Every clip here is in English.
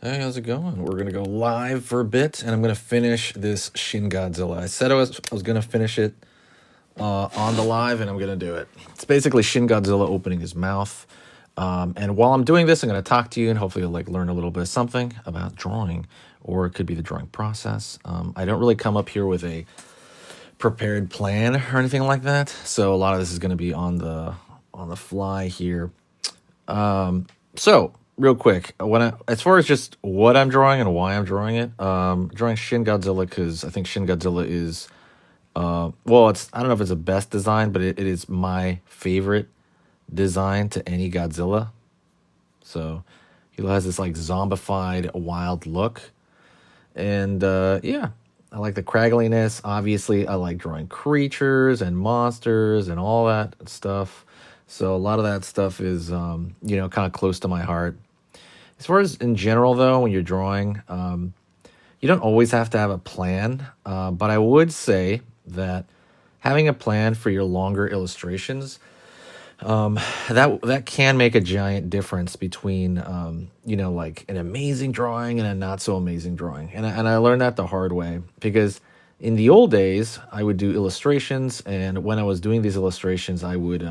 Hey, how's it going? We're gonna go live for a bit, and I'm gonna finish this Shin Godzilla. I said I was gonna finish it on the live, and I'm gonna do it. It's basically Shin Godzilla opening his mouth. And while I'm doing this, I'm gonna talk to you, and hopefully you'll like learn a little bit of something about drawing, or it could be the drawing process. I don't really come up here with a prepared plan or anything like that, so a lot of this is gonna be on the fly here. So, real quick, as far as just what I'm drawing and why I'm drawing it, drawing Shin Godzilla because I think Shin Godzilla is, well, it's I don't know if it's the best design, but it is my favorite design to any Godzilla. So, he has this like zombified, wild look, and yeah, I like the craggliness. Obviously, I like drawing creatures and monsters and all that stuff. So a lot of that stuff is, kind of close to my heart. As far as in general, though, when you're drawing, you don't always have to have a plan. But I would say that having a plan for your longer illustrations, that can make a giant difference between, like an amazing drawing and a not so amazing drawing. And I learned that the hard way because in the old days, I would do illustrations, and when I was doing these illustrations, I would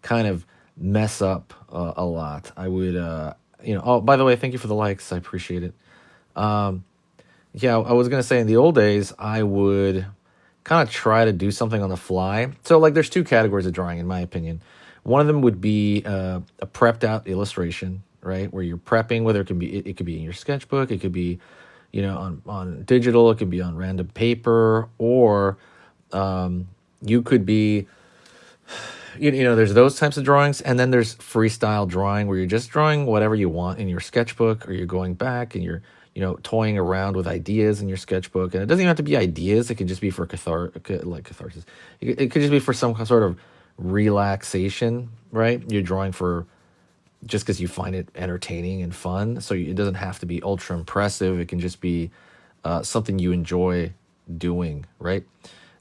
kind of mess up a lot. I would, oh, by the way, thank you for the likes. I appreciate it. Yeah, I was going to say in the old days, I would kind of try to do something on the fly. So, like, there's two categories of drawing, in my opinion. One of them would be a prepped out illustration, right? Where you're prepping, whether it could be in your sketchbook, it could be, on digital, it could be on random paper, or you could be there's those types of drawings, and then there's freestyle drawing where you're just drawing whatever you want in your sketchbook, or you're going back and you're toying around with ideas in your sketchbook. And it doesn't even have to be ideas. It could just be for catharsis. It could just be for some sort of relaxation, right? You're drawing for just because you find it entertaining and fun. So it doesn't have to be ultra impressive. It can just be something you enjoy doing, right?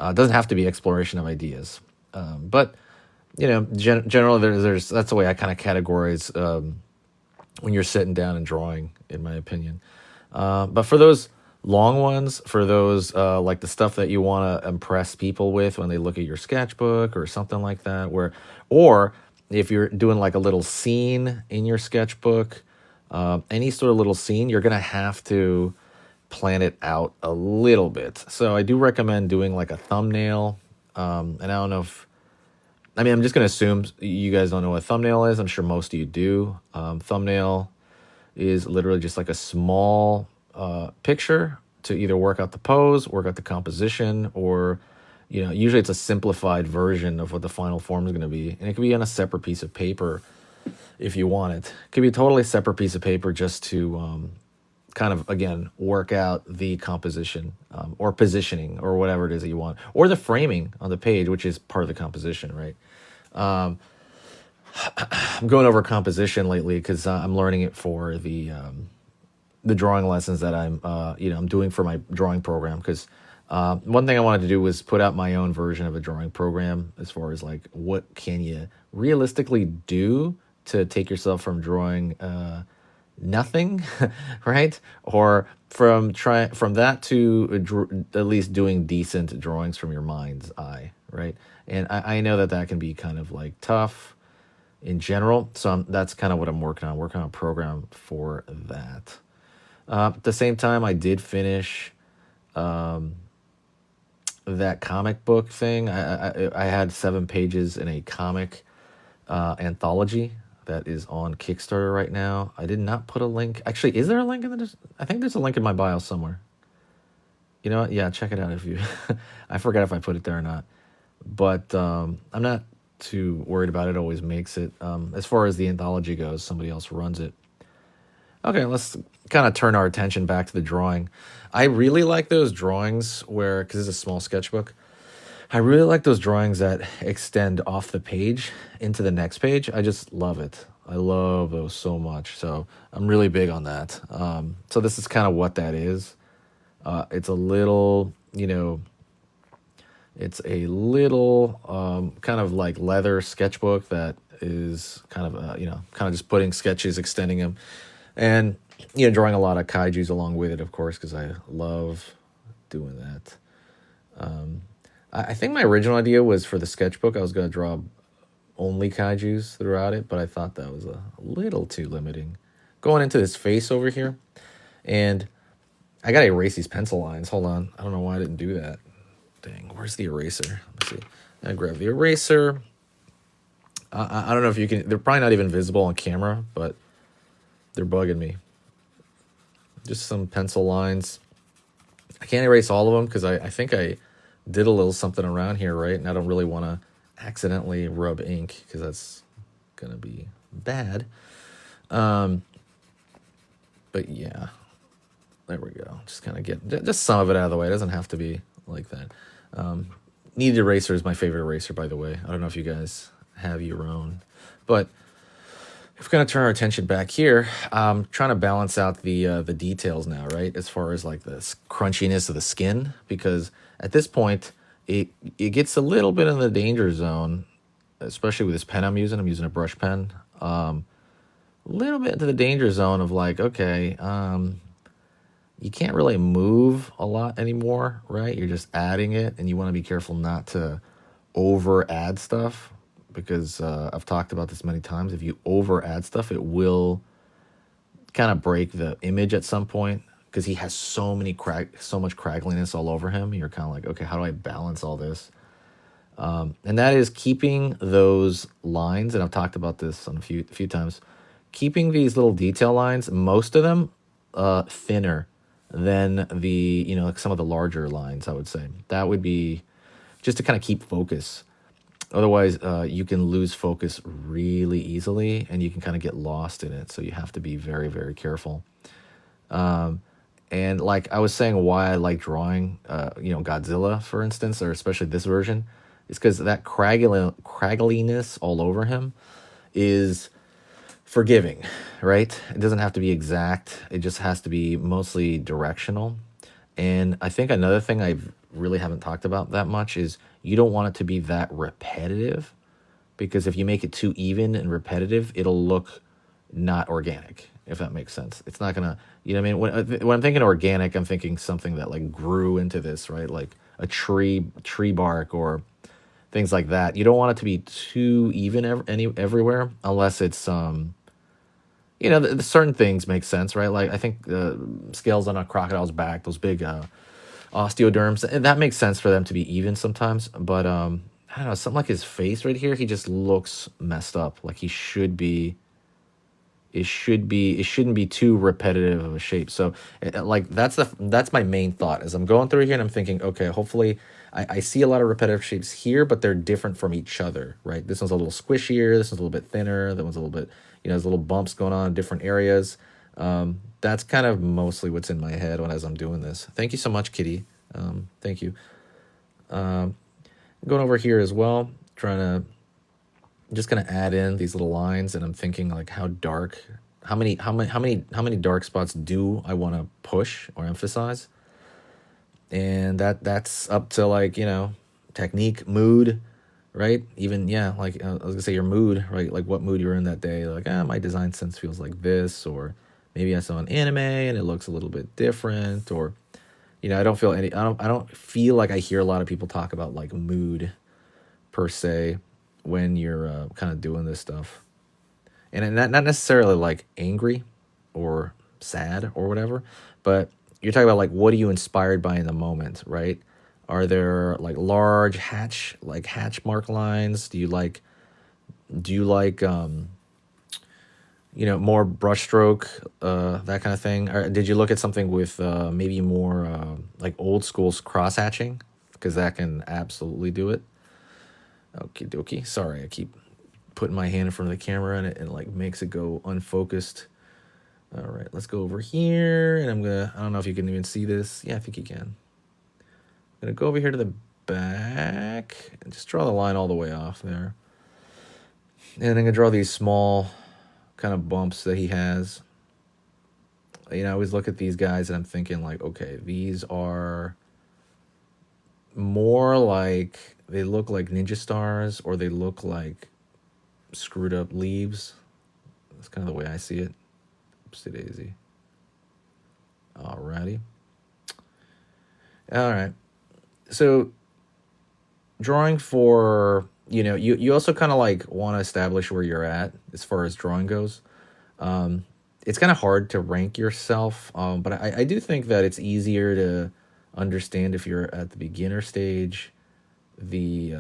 It doesn't have to be exploration of ideas. But generally, there's that's the way I kind of categorize when you're sitting down and drawing, in my opinion. But for those long ones, for those like the stuff that you want to impress people with when they look at your sketchbook or something like that, or if you're doing like a little scene in your sketchbook, any sort of little scene, you're gonna have to plan it out a little bit. So I do recommend doing like a thumbnail. And I don't know if I'm just going to assume you guys don't know what a thumbnail is. I'm sure most of you do. Thumbnail is literally just like a small picture to either work out the pose, work out the composition, or, usually it's a simplified version of what the final form is going to be. And it could be on a separate piece of paper if you want it. It could be a totally separate piece of paper just to kind of, again, work out the composition or positioning or whatever it is that you want, or the framing on the page, which is part of the composition, right? I'm going over composition lately because I'm learning it for the drawing lessons that I'm doing for my drawing program. Because one thing I wanted to do was put out my own version of a drawing program as far as like what can you realistically do to take yourself from drawing nothing, right? Or from that to at least doing decent drawings from your mind's eye, right? And I know that can be kind of like tough in general. So that's kind of what I'm working on. Working on a program for that. At the same time, I did finish that comic book thing. I had 7 pages in a comic anthology that is on Kickstarter right now. I did not put a link. Actually, is there a link in the? I think there's a link in my bio somewhere. You know what? Yeah, check it out if you. I forgot if I put it there or not, but I'm not too worried about it. Always makes it. As far as the anthology goes, somebody else runs it. Okay, let's kind of turn our attention back to the drawing. I really like those drawings because it's a small sketchbook. I really like those drawings that extend off the page into the next page. I just love it. I love those so much. So I'm really big on that. So this is kind of what that is. It's a little, kind of like leather sketchbook that is kind of, kind of just putting sketches, extending them. And drawing a lot of kaijus along with it, of course, because I love doing that. I think my original idea was for the sketchbook, I was going to draw only kaijus throughout it, but I thought that was a little too limiting. Going into this face over here, and I gotta erase these pencil lines. Hold on, I don't know why I didn't do that. Dang, where's the eraser? Let's see. I grab the eraser. I don't know if you can. They're probably not even visible on camera, but they're bugging me. Just some pencil lines. I can't erase all of them because I think I did a little something around here, right? And I don't really want to accidentally rub ink because that's gonna be bad. But yeah, there we go. Just kind of get just some of it out of the way. It doesn't have to be like that. Kneaded eraser is my favorite eraser, by the way. I don't know if you guys have your own, but if we're gonna turn our attention back here, I'm trying to balance out the details now, right? As far as like the crunchiness of the skin, because at this point it gets a little bit in the danger zone, especially with this pen I'm using. I'm using a brush pen. A little bit into the danger zone of like, okay, you can't really move a lot anymore, right? You're just adding it, and you want to be careful not to over add stuff because I've talked about this many times. If you over add stuff, it will kind of break the image at some point because he has so much craggliness all over him. You're kind of like, okay, how do I balance all this? And that is keeping those lines, and I've talked about this on a few times, keeping these little detail lines, most of them thinner than the, like some of the larger lines, I would say. That would be just to kind of keep focus. Otherwise, you can lose focus really easily, and you can kind of get lost in it. So you have to be very, very careful. And like I was saying, why I like drawing, Godzilla, for instance, or especially this version, is because that craggliness all over him is forgiving, right? It doesn't have to be exact. It just has to be mostly directional. And I think another thing I really haven't talked about that much is you don't want it to be that repetitive, because if you make it too even and repetitive, it'll look not organic, if that makes sense. It's not gonna, you know what I mean? When I'm thinking organic, I'm thinking something that like grew into this, right? Like a tree bark or things like that. You don't want it to be too even everywhere, unless it's the certain things make sense, right? Like I think the scales on a crocodile's back, those big osteoderms, and that makes sense for them to be even sometimes. But I don't know, something like his face right here, he just looks messed up. Like he should be. It shouldn't be too repetitive of a shape. So like that's my main thought as I'm going through here, and I'm thinking, okay, hopefully I see a lot of repetitive shapes here, but they're different from each other, right? This one's a little squishier, this one's a little bit thinner, that one's a little bit, there's little bumps going on in different areas. That's kind of mostly what's in my head as I'm doing this. Thank you so much, Kitty. Thank you. Going over here as well, just gonna add in these little lines, and I'm thinking like how many dark spots do I want to push or emphasize, and that's up to like technique, mood, right? Even like I was gonna say your mood, right? Like what mood you're in that day. Like my design sense feels like this, or maybe I saw an anime and it looks a little bit different, or I don't feel like I hear a lot of people talk about like mood per se when you're kind of doing this stuff, and not necessarily like angry or sad or whatever, but you're talking about like what are you inspired by in the moment, right? Are there like large hatch mark lines? Do you like more brushstroke, that kind of thing? Or did you look at something with maybe more like old school cross hatching, because that can absolutely do it. Okie dokie. Sorry, I keep putting my hand in front of the camera and it like makes it go unfocused. All right, let's go over here, and I don't know if you can even see this. Yeah, I think you can. I'm gonna go over here to the back and just draw the line all the way off there. And I'm gonna draw these small kind of bumps that he has. I always look at these guys and I'm thinking like, okay, these are more like, they look like ninja stars, or they look like screwed up leaves. That's kind of the way I see it. Oopsie daisy. Alrighty. All right. So drawing for, you also kind of like want to establish where you're at as far as drawing goes. Um, it's kind of hard to rank yourself, but I do think that it's easier to understand if you're at the beginner stage, the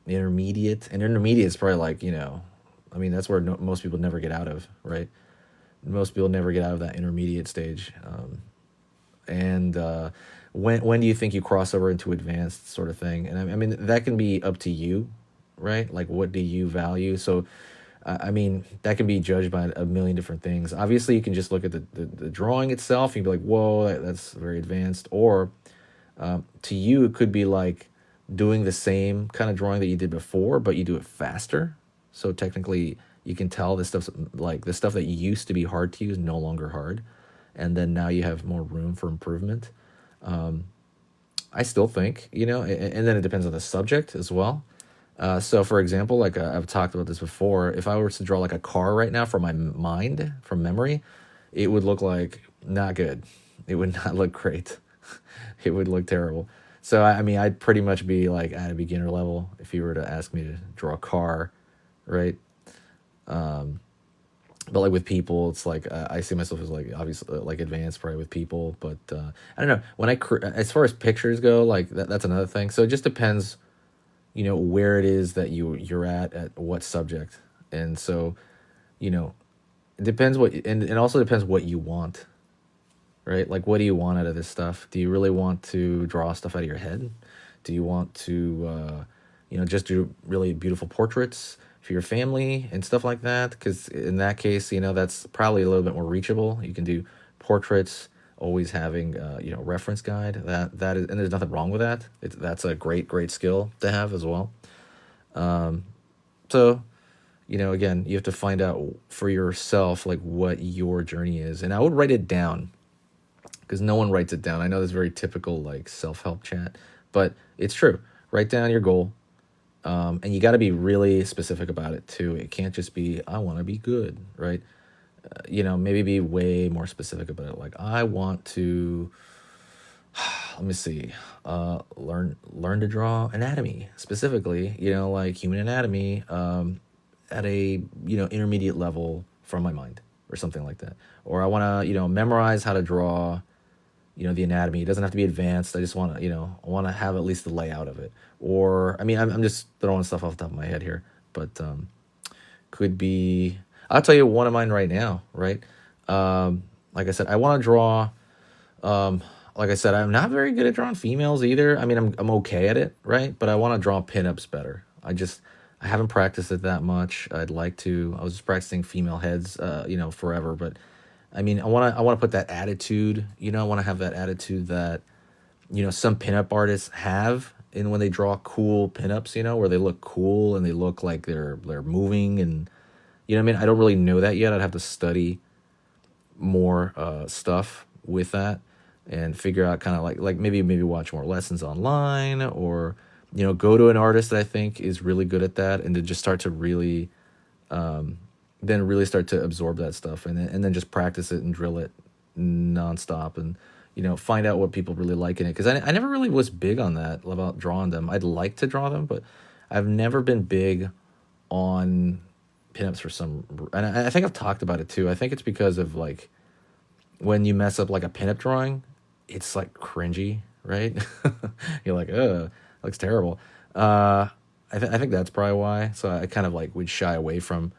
intermediate, and intermediate is probably like, I mean, that's where most people never get out of, right? Most people never get out of that intermediate stage. And when do you think you cross over into advanced sort of thing? And I mean, that can be up to you, right? Like, what do you value? So, I mean, that can be judged by a million different things. Obviously, you can just look at the drawing itself and be like, whoa, that's very advanced. Or to you, it could be like doing the same kind of drawing that you did before, but you do it faster. So technically, you can tell this stuff's like the stuff that used to be hard to use no longer hard, and then now you have more room for improvement. I still think, and then it depends on the subject as well. So, for example, like I've talked about this before, if I were to draw like a car right now from my mind, from memory, it would look like not good. It would not look great. It would look terrible. So, I mean, I'd pretty much be like at a beginner level if you were to ask me to draw a car, right? Um, but like with people, it's like I see myself as like obviously like advanced probably with people, but I don't know. When as far as pictures go, like that's another thing. So it just depends, where it is that you're at what subject, and so you know it depends and it also depends what you want, right? Like, what do you want out of this stuff? Do you really want to draw stuff out of your head? Do you want to just do really beautiful portraits for your family and stuff like that? Because in that case, that's probably a little bit more reachable. You can do portraits, always having reference guide. That is, and there's nothing wrong with that. That's a great skill to have as well. So again, you have to find out for yourself like what your journey is, and I would write it down because no one writes it down. I know this very typical like self-help chat, but it's true. Write down your goal. And you got to be really specific about it too. It can't just be, I want to be good, right? Maybe be way more specific about it. Like, I want to, let me see, learn to draw anatomy specifically, like human anatomy, at a, intermediate level from my mind or something like that. Or I want to, memorize how to draw, the anatomy. It doesn't have to be advanced. I just want to, I want to have at least the layout of it. Or, I mean, I'm just throwing stuff off the top of my head here, but could be, I'll tell you one of mine right now, right? Like I said, I want to draw, like I said, I'm not very good at drawing females either. I mean, I'm okay at it, right? But I want to draw pinups better. I haven't practiced it that much. I'd like to. I was just practicing female heads, forever, but I mean, I want to put that attitude, I want to have that attitude that, some pinup artists have, and when they draw cool pinups, where they look cool and they look like they're moving, and what I mean. I don't really know that yet. I'd have to study more stuff with that and figure out kind of like maybe watch more lessons online, or go to an artist that I think is really good at that, and to just start to really then really start to absorb that stuff, and then just practice it and drill it nonstop, and find out what people really like in it, because I never really was big on that about drawing them. I'd like to draw them, but I've never been big on pinups for some, and I think I've talked about it too. I think it's because of like when you mess up like a pinup drawing, it's like cringy, right? You're like, looks terrible. I think that's probably why. So I kind of like would shy away from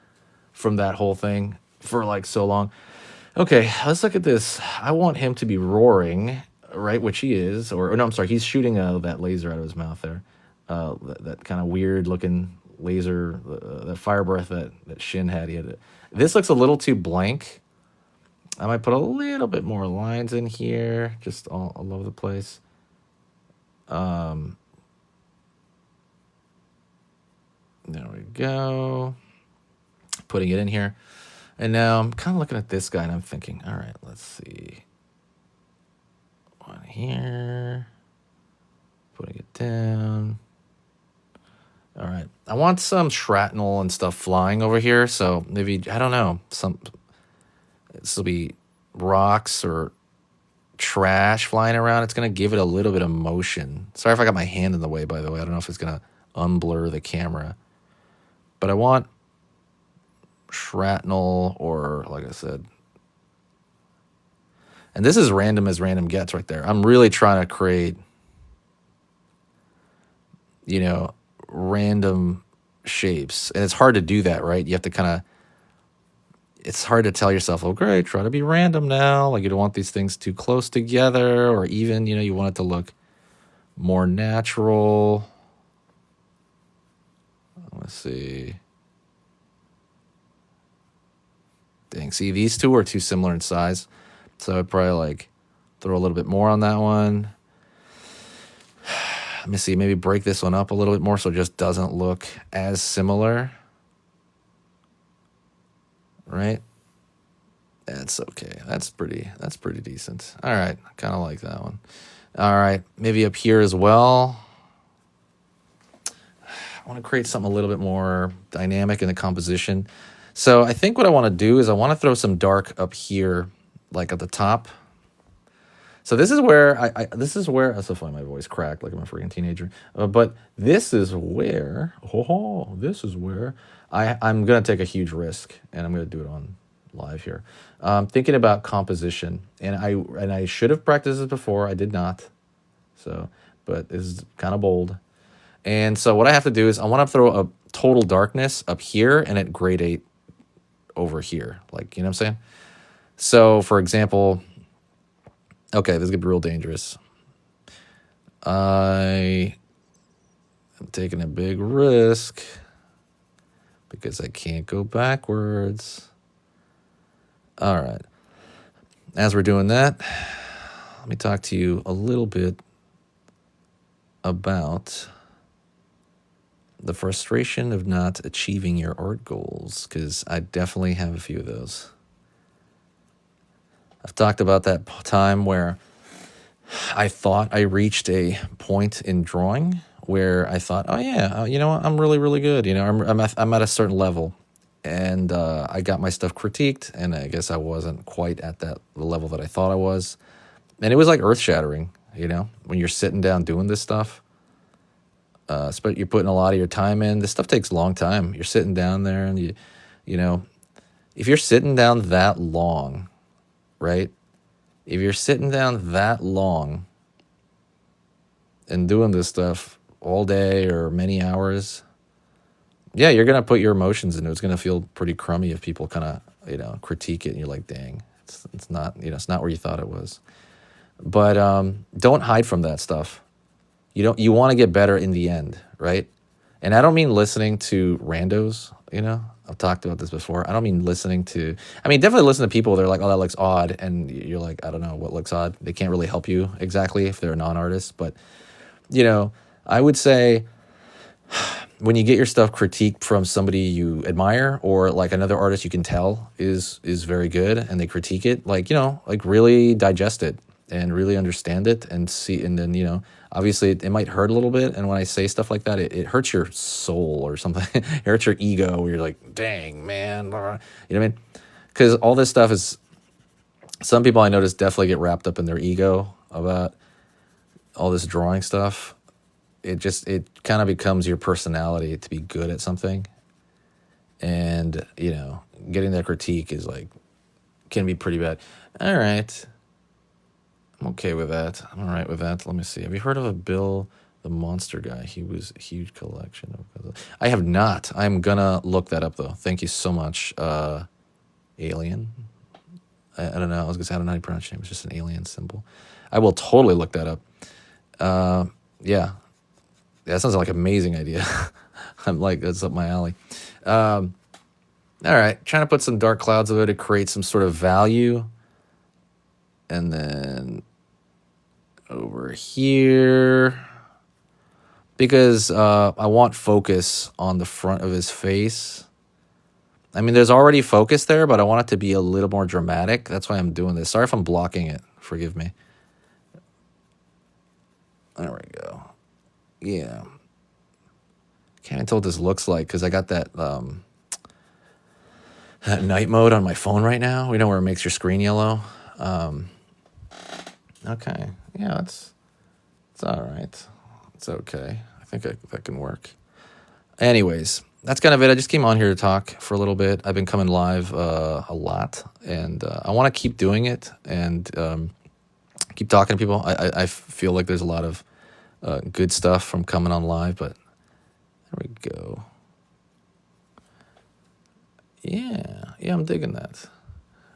that whole thing for like so long. Okay, let's look at this. I want him to be roaring, right? Which he is, or no, I'm sorry, he's shooting that laser out of his mouth there. That kind of weird looking laser, that fire breath that Shin had. This looks a little too blank. I might put a little bit more lines in here, just all over the place. There we go. Putting it in here. And now I'm kind of looking at this guy and I'm thinking, all right, let's see. One here. Putting it down. All right. I want some shrapnel and stuff flying over here. So maybe, I don't know, this will be rocks or trash flying around, it's going to give it a little bit of motion. Sorry if I got my hand in the way, by the way. I don't know if it's going to unblur the camera. But I want shrapnel or, like I said, and this is random as random gets right there. I'm really trying to create, you know, random shapes. And it's hard to do that, right? You have to kind of, it's hard to tell yourself, oh, great, try to be random now. Like, you don't want these things too close together, or even, you know, you want it to look more natural. Let's see. Dang, see, these two are too similar in size. So I'd probably like throw a little bit more on that one. Let me see, maybe break this one up a little bit more so it just doesn't look as similar. Right? That's okay. That's pretty decent. All right, I kind of like that one. All right, maybe up here as well. I want to create something a little bit more dynamic in the composition. So I think what I want to do is I want to throw some dark up here, like at the top. So this is where this is where, that's so funny, my voice cracked like I'm a freaking teenager. But this is where, this is where I'm going to take a huge risk, and I'm going to do it on live here. Thinking about composition, and I should have practiced this before. I did not. So, but this is kind of bold. And so what I have to do is I want to throw a total darkness up here and at grade 8 over here. Like, you know what I'm saying? So, for example, okay, this is going to be real dangerous. I am taking a big risk because I can't go backwards. All right. As we're doing that, let me talk to you a little bit about the frustration of not achieving your art goals, because I definitely have a few of those. I've talked about that time where I thought I reached a point in drawing where I thought, oh yeah, you know what, I'm really, really good. You know, I'm at a certain level, and I got my stuff critiqued, and I guess I wasn't quite at the level that I thought I was, and it was like earth shattering. You know, when you're sitting down doing this stuff. But you're putting a lot of your time in. This stuff takes a long time. You're sitting down there, and you know, if you're sitting down that long, right? If you're sitting down that long and doing this stuff all day or many hours, yeah, you're gonna put your emotions into it. It's gonna feel pretty crummy if people kind of, you know, critique it, and you're like, dang, it's not, you know, it's not where you thought it was. But don't hide from that stuff. You want to get better in the end, right? And I don't mean listening to randos, you know? I've talked about this before. I don't mean listening to, I mean, definitely listen to people. They're like, oh, that looks odd. And you're like, I don't know what looks odd. They can't really help you exactly if they're a non-artist. But, you know, I would say when you get your stuff critiqued from somebody you admire, or like another artist you can tell is very good, and they critique it, like, you know, like really digest it and really understand it and see. And then, you know, obviously it might hurt a little bit. And when I say stuff like that, it hurts your soul or something. It hurts your ego where you're like, dang, man. You know what I mean? Because all this stuff is, some people I notice definitely get wrapped up in their ego about all this drawing stuff. It kind of becomes your personality to be good at something. And, you know, getting that critique is like, can be pretty bad. All right. I'm okay with that. I'm all right with that. Let me see. Have you heard of a Bill the Monster Guy? He was a huge collection of. I have not. I'm gonna look that up though. Thank you so much, Alien. I don't know. I was gonna say I don't know how you pronounce your name. It's just an alien symbol. I will totally look that up. Yeah, that sounds like an amazing idea. I'm like, that's up my alley. All right, trying to put some dark clouds over to create some sort of value, and then over here, because I want focus on the front of his face. I mean, there's already focus there, but I want it to be a little more dramatic. That's why I'm doing this. Sorry if I'm blocking it. Forgive me. There we go. Yeah. Can't even tell what this looks like because I got that night mode on my phone right now. We know where it makes your screen yellow. Okay. Yeah, it's all right. It's okay. I think that can work. Anyways, that's kind of it. I just came on here to talk for a little bit. I've been coming live a lot, and I want to keep doing it and keep talking to people. I feel like there's a lot of good stuff from coming on live, but there we go. Yeah, I'm digging that.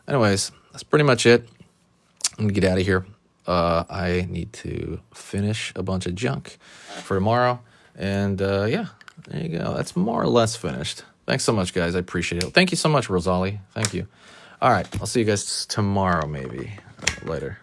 Anyways, that's pretty much it. I'm gonna get out of here. I need to finish a bunch of junk for tomorrow, and yeah, there you go. That's more or less finished. Thanks so much, guys. I appreciate it. Thank you so much, Rosalie. Thank you. All right, I'll see you guys tomorrow, maybe. Later.